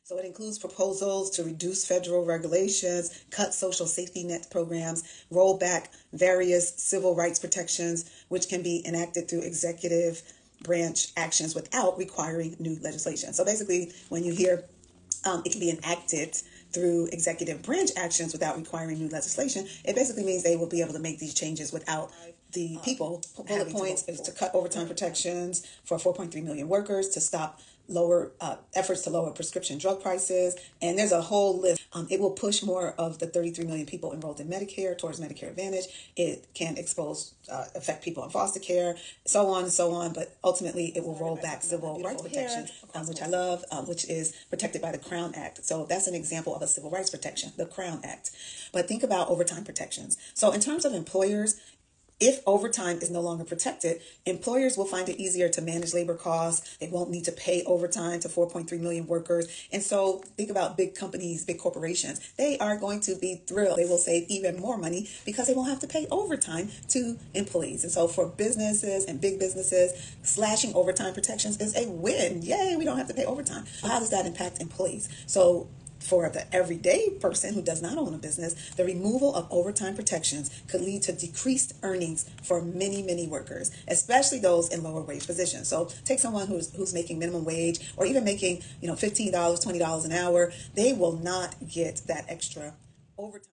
So it includes proposals to reduce federal regulations, cut social safety net programs, roll back various civil rights protections, which can be enacted through executive branch actions without requiring new legislation. So basically, when you hear it can be enacted through executive branch actions without requiring new legislation, it basically means they will be able to make these changes without the people. Bullet points is to cut overtime protections for 4.3 million workers, to stop lower efforts to lower prescription drug prices, and there's a whole list. It will push more of the 33 million people enrolled in Medicare towards Medicare Advantage. It can affect people in foster care, so on and so on, but ultimately it will roll back civil rights protections, which I love, which is protected by the Crown Act. So that's an example of a civil rights protection, the Crown Act. But think about overtime protections. So in terms of employers, if overtime is no longer protected, employers will find it easier to manage labor costs. They won't need to pay overtime to 4.3 million workers. And so think about big companies, big corporations. They are going to be thrilled. They will save even more money because they won't have to pay overtime to employees. And so for businesses and big businesses, slashing overtime protections is a win. Yay, we don't have to pay overtime. How does that impact employees? So for the everyday person who does not own a business, the removal of overtime protections could lead to decreased earnings for many, many workers, especially those in lower wage positions. So take someone who's making minimum wage or even making $15, $20 an hour. They will not get that extra overtime.